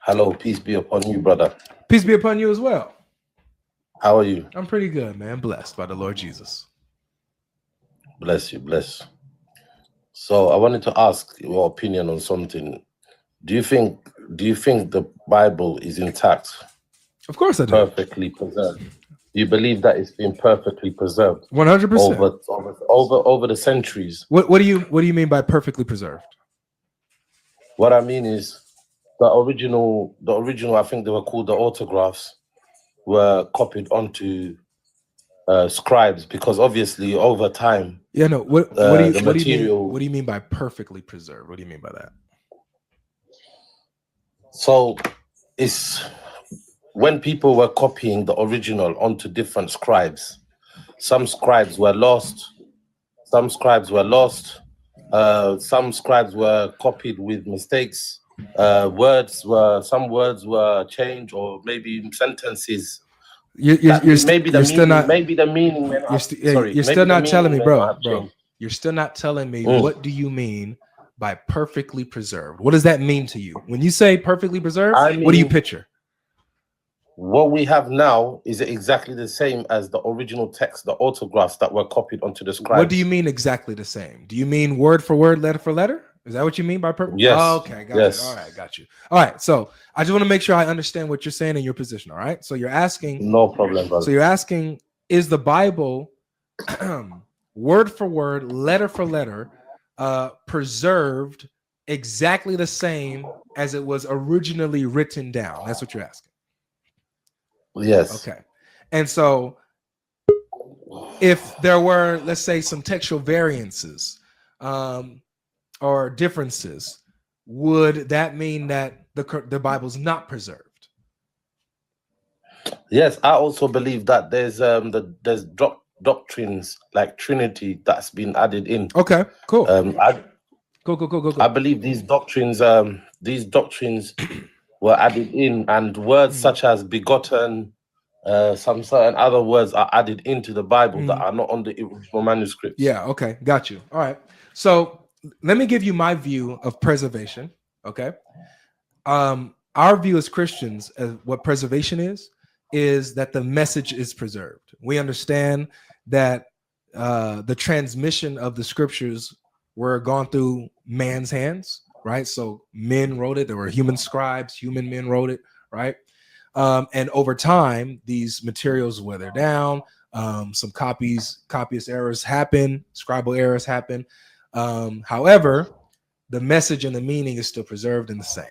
Hello, peace be upon you, brother. Peace be upon you as well. How are you? I'm pretty good, man. Blessed by the Lord Jesus. Bless you, bless. So I wanted to ask your opinion on something. Do you think the Bible is intact? Of course I do. Perfectly preserved. You believe that it's been perfectly preserved 100%. over the centuries? What do you mean by perfectly preserved? What I mean is the original, I think they were called the autographs, were copied onto scribes, because obviously over time. Yeah, no. What do you mean by perfectly preserved? What do you mean by that? So it's when people were copying the original onto different scribes. Some scribes were lost. Some scribes were copied with mistakes. Some words were changed, or maybe sentences. You're still not telling me, bro. You're still not telling me what do you mean by perfectly preserved? What does that mean to you? When you say perfectly preserved, what do you picture? What we have now is exactly the same as the original text, the autographs that were copied onto the scribes. What do you mean exactly the same? Do you mean word for word, letter for letter? Is that what you mean by perfect? Yes. Oh, okay, got you. All right, got you. All right, so I just want to make sure I understand what you're saying in your position. All right, so you're asking. No problem, brother. So you're asking, is the Bible word for word, letter for letter, preserved exactly the same as it was originally written down? That's what you're asking. Yes. Okay. And so if there were, let's say, some textual variances or differences, would that mean that the Bible's not preserved? Yes, I also believe that there's doctrines like Trinity that's been added in. Okay, cool. Go. I believe these doctrines were added in, and words such as begotten, some certain other words are added into the Bible that are not on the original manuscripts. Yeah, okay, got you. All right. So let me give you my view of preservation. Okay. Our view as Christians of what preservation is that the message is preserved. We understand that the transmission of the scriptures were gone through man's hands, right? So men wrote it. There were human scribes, human men wrote it, right? And over time, these materials weather down. Some copyist errors happen, scribal errors happen. However, the message and the meaning is still preserved in the same,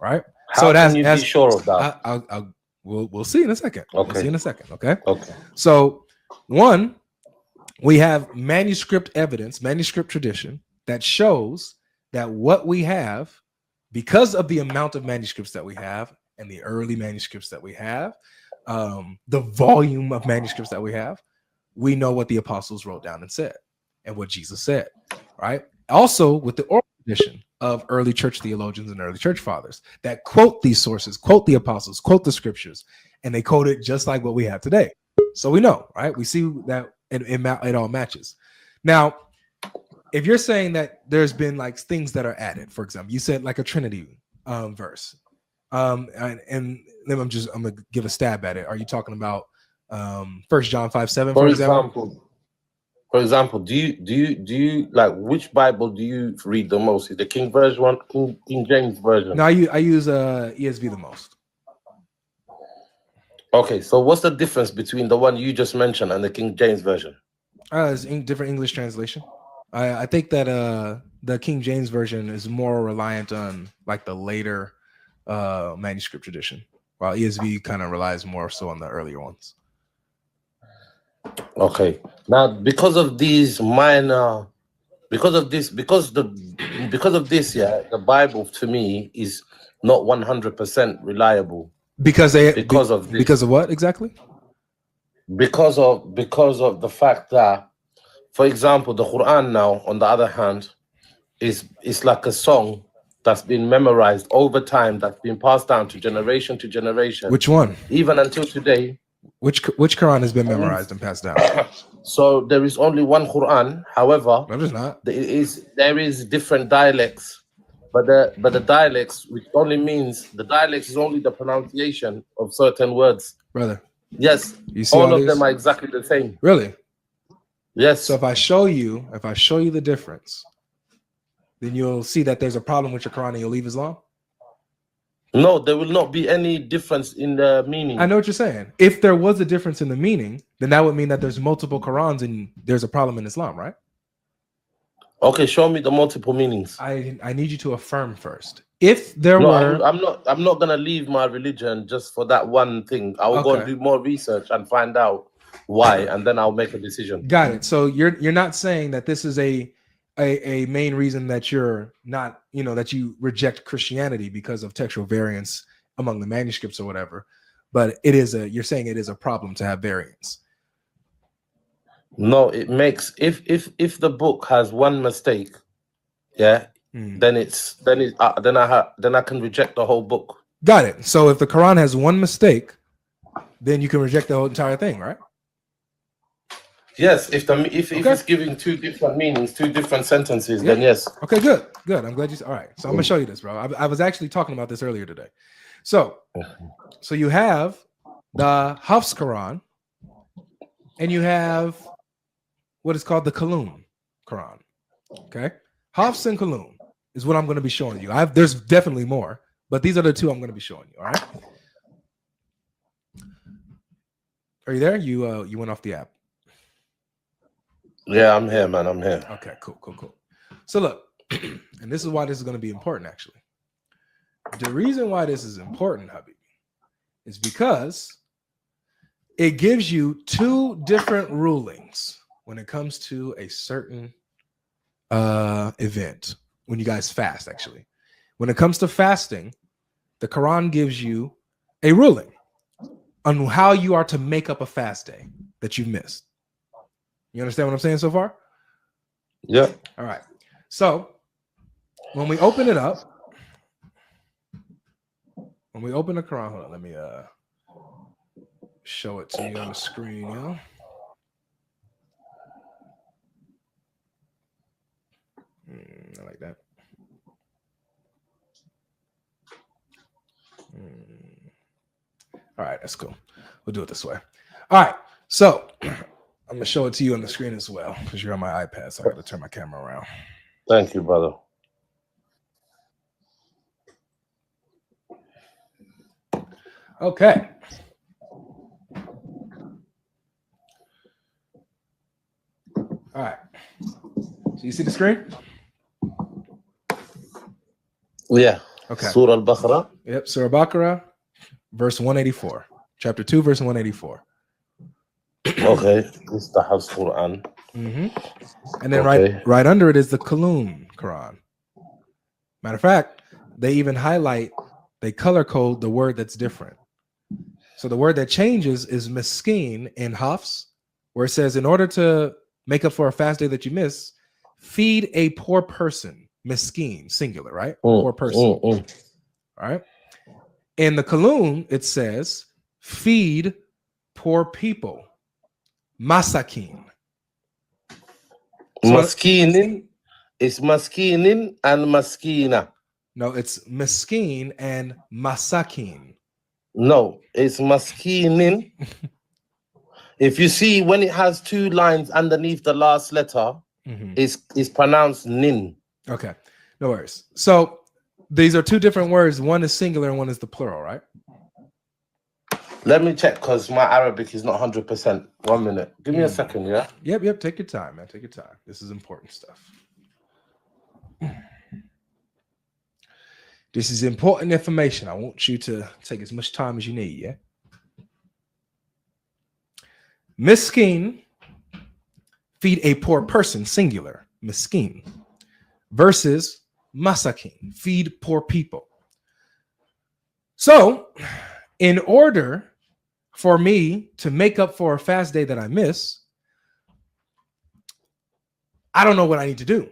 right? How can you be sure of that? We'll see in a second. Okay. We'll see in a second. Okay. Okay. So, one, we have manuscript evidence, manuscript tradition that shows that what we have, because of the amount of manuscripts that we have and the early manuscripts that we have, the volume of manuscripts that we have, we know what the apostles wrote down and said and what Jesus said, right? Also, with the oral tradition of early church theologians and early church fathers that quote these sources, quote the apostles, quote the scriptures, and they quote it just like what we have today. So we know, right? We see that it all matches. Now, if you're saying that there's been like things that are added, for example, you said like a Trinity verse, and then I'm gonna give a stab at it. Are you talking about 1 John 5:7, for example? For example, do you like, which Bible do you read the most? Is the King version one, King James version? No, I use ESV the most. Okay, so what's the difference between the one you just mentioned and the King James version? It's different English translation. I think that the King James version is more reliant on like the later manuscript tradition, while ESV kind of relies more so on the earlier ones. Okay, now because of this, yeah, the Bible to me is not 100% reliable. Because of what exactly? Because of the fact that, for example, the Quran now, on the other hand, is like a song that's been memorized over time, that's been passed down to generation to generation. Which one? Even until today. Which Quran has been memorized and passed down? So there is only one Quran. However, no, there's not. There is different dialects but the dialects, which only means the dialects is only the pronunciation of certain words. Brother, Yes, you see all all of them these? are exactly the same. Really? Yes. So if I show you the difference, then you'll see that there's a problem with your Quran and you'll leave Islam? No, there will not be any difference in the meaning. I know what you're saying. If there was a difference in the meaning, then that would mean that there's multiple Qurans and there's a problem in Islam, right? Okay, show me the multiple meanings. I need you to affirm first. If there No, were, I'm not gonna leave my religion just for that one thing. I will go and do more research and find out why, and then I'll make a decision. Got it. So you're not saying that this is a main reason that you're not, that you reject Christianity because of textual variance among the manuscripts or whatever, but you're saying it is a problem to have variance. No, it makes if the book has one mistake, yeah, then I can reject the whole book. Got it. So if the Quran has one mistake, then you can reject the whole entire thing, right? Yes, if it's giving two different meanings, two different sentences, then yes. Okay, good. I'm glad you. All right, so I'm gonna show you this, bro. I was actually talking about this earlier today. So you have the Hafs Quran, and you have what is called the Kalun Quran. Okay, Hafs and Kalun is what I'm going to be showing you. There's definitely more, but these are the two I'm going to be showing you. All right. Are you there? You went off the app. Yeah, I'm here, man. I'm here. Okay, cool. So look, and this is why this is going to be important, actually. The reason why this is important, Habibi, is because it gives you two different rulings when it comes to a certain event. When you guys fast, actually. When it comes to fasting, the Quran gives you a ruling on how you are to make up a fast day that you've missed. You understand what I'm saying so far? Yeah. All right. So when we open it up, when we open the Quran, hold on, let me show it to you on the screen, I like that. All right, that's cool. We'll do it this way. All right. So I'm gonna show it to you on the screen as well because you're on my iPad, so I got to turn my camera around. Thank you, brother. Okay. All right. So you see the screen? Yeah. Okay. Surah Al-Baqarah. Yep. Surah Baqarah, verse 184. Chapter 2, verse 184. Okay. This is the Hafs Quran. And then right under it is the Kalun Quran. Matter of fact, they even they color code the word that's different. So the word that changes is miskin in Hafs, where it says, in order to make up for a fast day that you miss, feed a poor person. Miskin, singular, right? Poor person. All right. In the Kalun, it says, feed poor people. Masakin. Maskinin is maskinin and maskina. No, it's miskin and masakin. No, it's maskinin. If you see when it has two lines underneath the last letter, it's pronounced nin. Okay, no worries. So these are two different words. One is singular and one is the plural, right? Let me check because my Arabic is not 100%. 1 minute. Give me a second, yeah? Yep. Take your time, man. Take your time. This is important stuff. This is important information. I want you to take as much time as you need, yeah? Miskin, feed a poor person, singular, miskin, versus masakin, feed poor people. So, in order for me to make up for a fast day that I miss, I don't know what I need to do.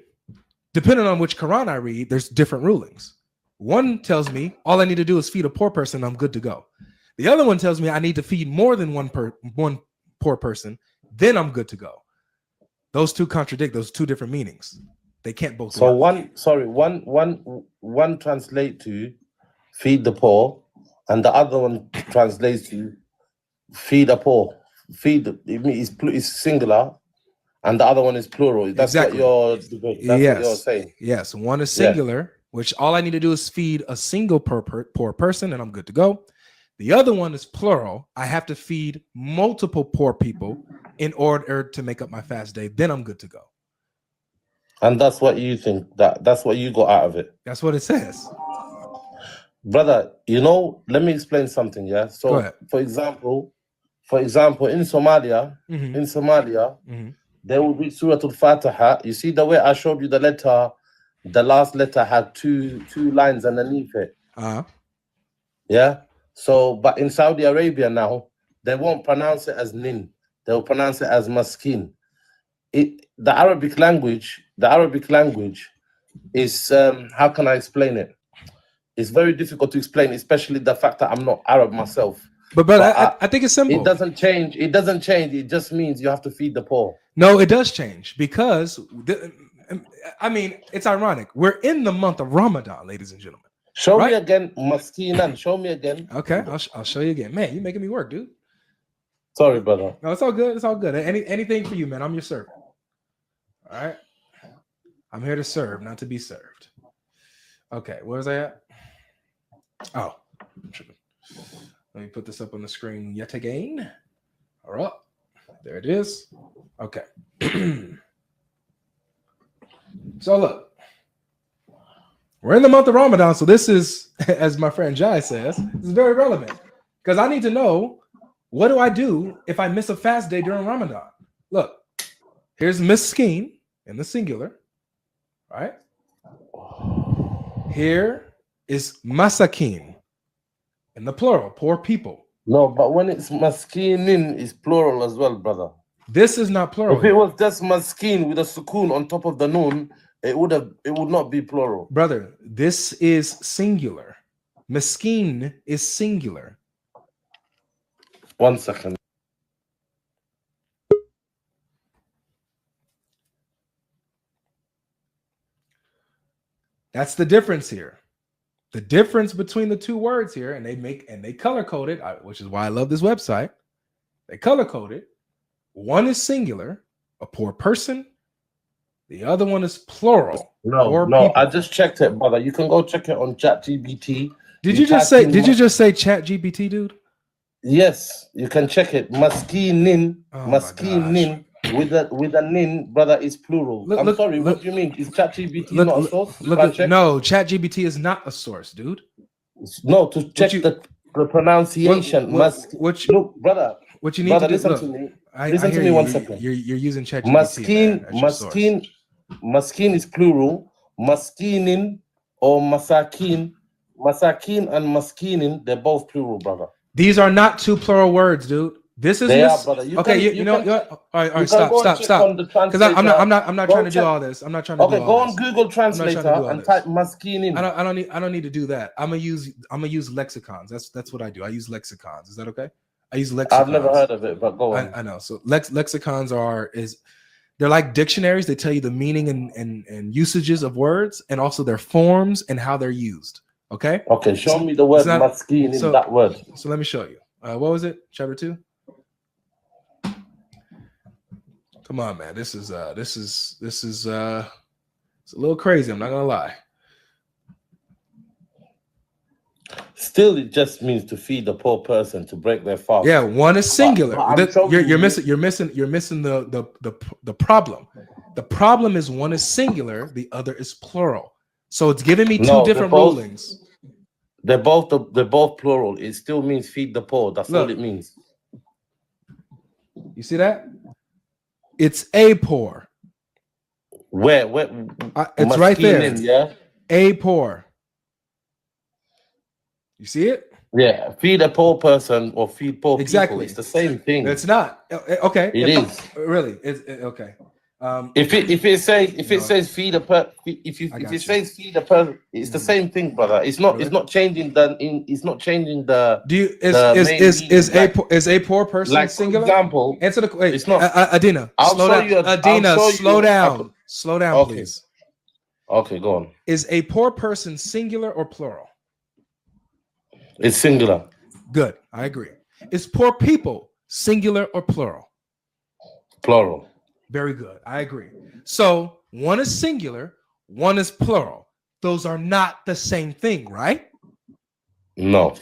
Depending on which Quran I read, there's different rulings. One tells me all I need to do is feed a poor person, I'm good to go. The other one tells me I need to feed more than one poor person, then I'm good to go. Those two contradict, those two different meanings. They can't both So work. one translate to feed the poor, and the other one translates to feed the poor. Feed is singular, and the other one is plural. That's Exactly. what you're debate. That's what you're saying. Yes. One is singular, which all I need to do is feed a single poor person, and I'm good to go. The other one is plural. I have to feed multiple poor people in order to make up my fast day. Then I'm good to go. And that's what you think. That's what you got out of it. That's what it says. Brother, let me explain something, yeah? Go ahead. For example, in Somalia, they will read Surah Al-Fatiha. You see the way I showed you the letter, the last letter had two lines underneath it. Yeah? So, but in Saudi Arabia now, they won't pronounce it as nin. They'll pronounce it as maskin. The Arabic language is, how can I explain it? It's very difficult to explain, especially the fact that I'm not Arab myself. But I think it's simple. It doesn't change. It just means you have to feed the poor. No, it does change because, it's ironic. We're in the month of Ramadan, ladies and gentlemen. Show me again, maskinan. Show me again. Okay, I'll show you again. Man, you're making me work, dude. Sorry, brother. No, it's all good. It's all good. Anything for you, man. I'm your servant. All right. I'm here to serve, not to be served. Okay, where was I at? Oh, I'm tripping. Let me put this up on the screen yet again. All right. There it is. Okay. So look, we're in the month of Ramadan. So this is, as my friend Jai says, this is very relevant because I need to know, what do I do if I miss a fast day during Ramadan? Look, here's miskin in the singular, right? Here is masakin in the plural, poor people. No, but when it's maskinin, it's plural as well, brother. This is not plural. If it was just maskin with a sukoon on top of the noon, it would not be plural. Brother, this is singular. Miskin is singular. 1 second. That's the difference here. The difference between the two words here, and they color code it, which is why I love this website. They color code it. One is singular, a poor person. The other one is plural. No, I just checked it, brother. You can go check it on ChatGPT. Did you just say ChatGPT, dude? Yes, you can check it. Maskinin, with a nin, brother, is plural. I'm sorry, what do you mean? Is ChatGPT not a source? No, ChatGPT is not a source, dude. No, to check the pronunciation. Look, brother. What you need to do? Listen to me. Listen to me 1 second. You're using ChatGPT. Maskin is plural. Maskinin or masakin. Masakin and maskinin, they're both plural, brother. These are not two plural words, dude. This is brother. All right, stop. Because I'm not trying to do all this. I'm not trying to do all this. Go on Google Translator and type maskinin. I don't need to do that. I'm gonna use lexicons. That's what I do. I use lexicons. Is that okay? I use lexicons. I've never heard of it, but go on. I know. So lexicons they're like dictionaries. They tell you the meaning and usages of words, and also their forms and how they're used. Okay. Okay. Show me the word maskin in that word. So let me show you. What was it? Chapter 2. Come on, man. This is it's a little crazy. I'm not gonna lie. Still, it just means to feed the poor person, to break their fast. Yeah, one is singular. You're missing the problem. The problem is one is singular, the other is plural. So it's giving me two different rulings. They're both plural. It still means feed the poor. That's all it means. You see that? It's a poor. Where? It's right there. Yeah. A poor. You see it? Yeah. Feed a poor person or feed poor people. It's the same thing. It's not. Okay. It is. Really? It's okay. If it says feed a person, if it says feed a person, it's the same thing, brother. It's not. Really? It's not changing the. Do you is a poor person like, singular? For example, answer the question. It's not. Adina, slow down. Adina, slow down. Slow down, please. Okay, go on. Is a poor person singular or plural? It's singular. Good. I agree. Is poor people singular or plural? Plural. Very good. I agree. So one is singular, one is plural. Those are not the same thing, right? No.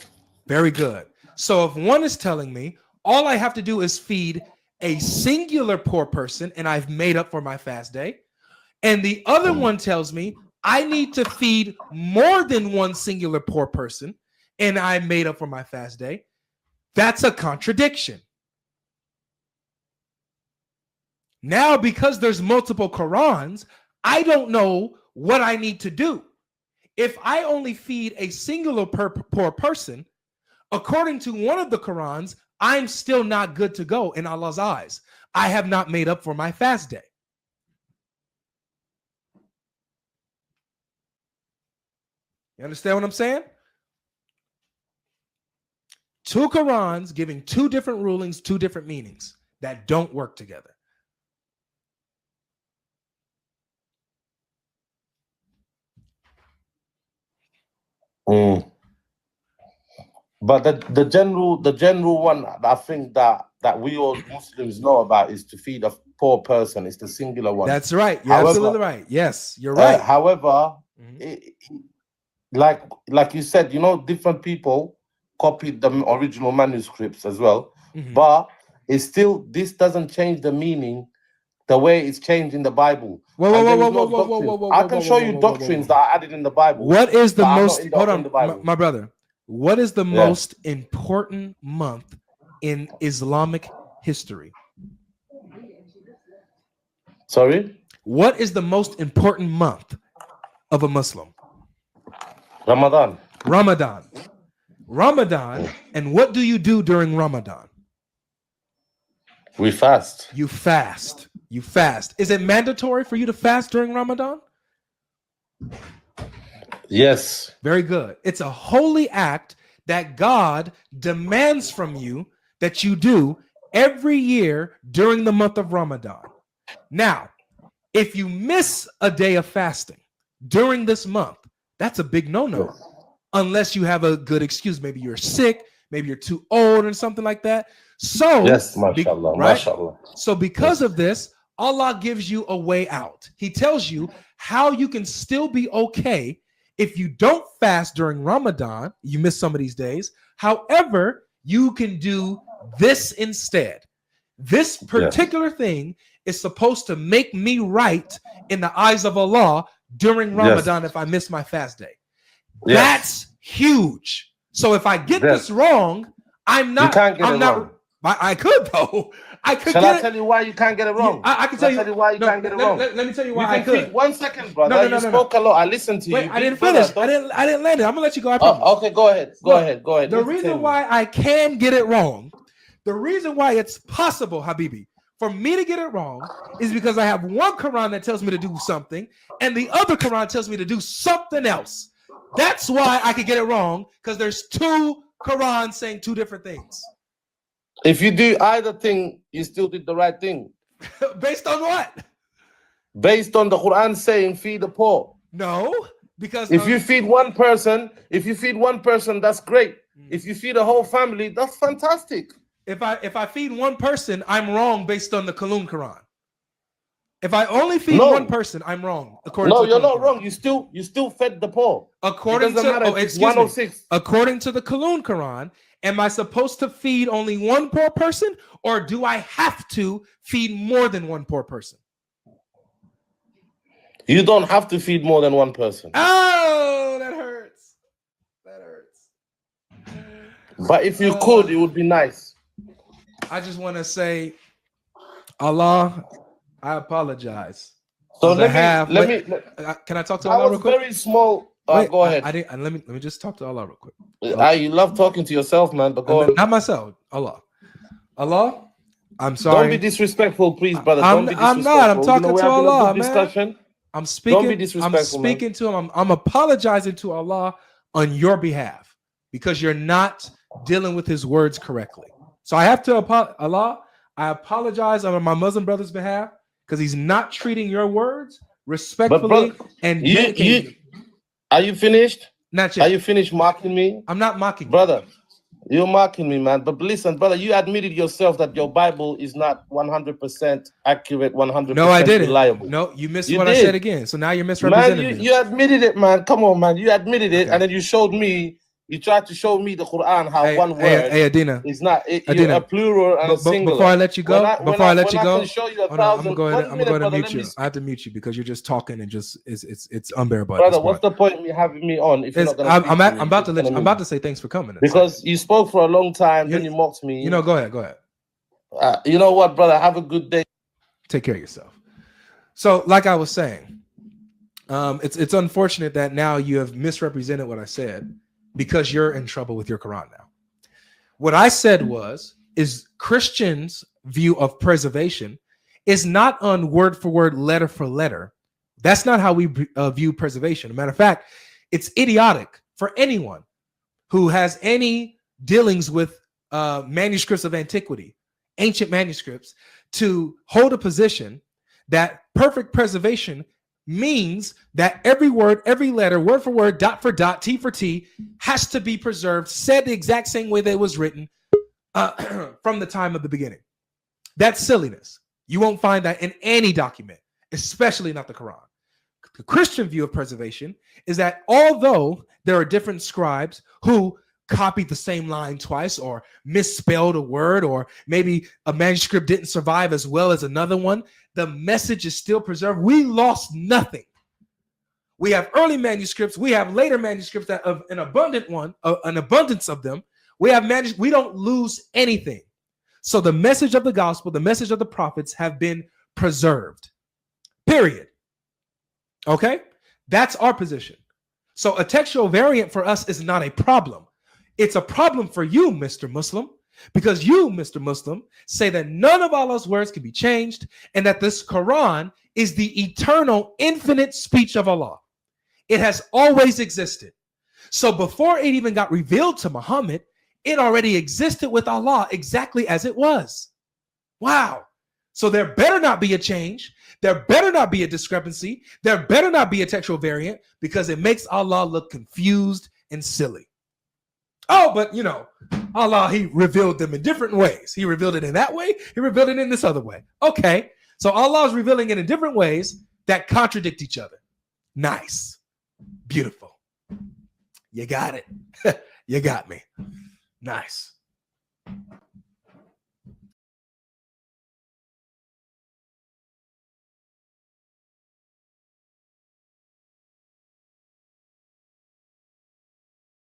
Very good. So if one is telling me all I have to do is feed a singular poor person and I've made up for my fast day, and the other one tells me I need to feed more than one singular poor person and I made up for my fast day, that's a contradiction. Now, because there's multiple Qurans, I don't know what I need to do. If I only feed a singular poor person, according to one of the Qurans, I'm still not good to go in Allah's eyes. I have not made up for my fast day. You understand what I'm saying? Two Qurans giving two different rulings, two different meanings that don't work together. But the general one I think that we all Muslims know about is to feed a poor person. It's the singular one. That's right. You're absolutely right. Yes, you're right. However, like you said, different people copied the original manuscripts as well, but it's still, this doesn't change the meaning the way it's changed in the Bible. I can show you doctrines that are added in the Bible. What is the most, hold on, my brother, what is the most important month in Islamic history? Sorry? What is the most important month of a Muslim? Ramadan. And what do you do during Ramadan? We fast. You fast. Is it mandatory for you to fast during Ramadan? Yes. Very good. It's a holy act that God demands from you that you do every year during the month of Ramadan. Now, if you miss a day of fasting during this month, that's a big no-no. Unless you have a good excuse. Maybe you're sick, maybe you're too old or something like that. So, yes, mashallah, right? mashallah. So because of this, Allah gives you a way out. He tells you how you can still be okay if you don't fast during Ramadan. You miss some of these days. However, you can do this instead. This particular thing is supposed to make me right in the eyes of Allah during Ramadan if I miss my fast day. That's huge. So if I get this wrong, I'm not. You can't get it wrong. I could though. I could. Shall I tell you why you can't get it wrong? I can tell you why you can't get it wrong. Let me tell you why I could. 1 second, brother. You spoke a lot. I listened to you. I didn't finish. I didn't land it. I'm gonna let you go. I promise. Okay, go ahead. Go ahead. The reason why I can get it wrong, the reason why it's possible, Habibi, for me to get it wrong is because I have one Quran that tells me to do something, and the other Quran tells me to do something else. That's why I could get it wrong, because there's two Qurans saying two different things. If you do either thing, you still did the right thing. Based on what? Based on the Quran saying feed the poor. No, because if you feed one person, that's great. If you feed a whole family, that's fantastic. If I feed one person, I'm wrong based on the Quran. If I only feed one person, I'm wrong. You're not wrong. You still fed the poor. According to the Quran, am I supposed to feed only one poor person, or do I have to feed more than one poor person? You don't have to feed more than one person. Oh, that hurts. But if you could, it would be nice. I just want to say, Allah, I apologize. So let me. Can I talk to Allah real quick? Very small. Go ahead. Let me just talk to Allah real quick. You love talking to yourself, man. But go on. Not myself. Allah, I'm sorry. Don't be disrespectful, please, brother. I'm not. I'm talking to Allah, man. Discussion. I'm speaking. Don't be disrespectful. I'm speaking to him. I'm apologizing to Allah on your behalf because you're not dealing with His words correctly. So I have to Allah. I apologize on my Muslim brother's behalf because he's not treating your words respectfully But and you dedicatedly. are you finished? Not Are yet. you finished mocking me, I'm not mocking you. brother? You're mocking me, man. But listen, brother, you admitted yourself that your Bible is not 100% accurate, 100% No, I didn't. reliable. No, you missed You what I said did. again. So now you're Man, misrepresenting me. you admitted it, man. Come on, man. You admitted it, Okay. and then you showed me. You tried to show me the Quran how one word Hey, Adina. is not you're Adina, a plural and a singular. before I let you go, when I can show you a hold on, thousand. I'm going to brother, mute let you. me I have to mute you because you're just talking and just it's unbearable. Brother, at this what's point. the point of me having me on if you're not going to speak? I'm about to let you, I'm about to say thanks for coming. Because you spoke for a long time, then you mocked me. You know, go ahead. You know what, brother? Have a good day. Take care of yourself. So, like I was saying, it's unfortunate that now you have misrepresented what I said because you're in trouble with your Quran now. What I said is Christians' view of preservation is not on word for word, letter for letter. That's not how we view preservation. As a matter of fact, it's idiotic for anyone who has any dealings with manuscripts of antiquity, ancient manuscripts, to hold a position that perfect preservation means that every word, every letter, word for word, dot for dot, T for T, has to be preserved, said the exact same way that it was written from the time of the beginning. That's silliness. You won't find that in any document, especially not the Quran. The Christian view of preservation is that although there are different scribes who copied the same line twice or misspelled a word, or maybe a manuscript didn't survive as well as another one, the message is still preserved. We lost nothing. We have early manuscripts. We have later manuscripts that of an abundance of them. We have manuscripts. We don't lose anything. So the message of the gospel, the message of the prophets have been preserved. Period. Okay? That's our position. So a textual variant for us is not a problem. It's a problem for you, Mr. Muslim, because you, Mr. Muslim, say that none of Allah's words can be changed and that this Quran is the eternal, infinite speech of Allah. It has always existed. So before it even got revealed to Muhammad, it already existed with Allah exactly as it was. Wow. So there better not be a change. There better not be a discrepancy. There better not be a textual variant because it makes Allah look confused and silly. Oh, but you know, Allah, he revealed them in different ways. He revealed it in that way. He revealed it in this other way. Okay. So Allah is revealing it in different ways that contradict each other. Nice. Beautiful. You got it. You got me. Nice.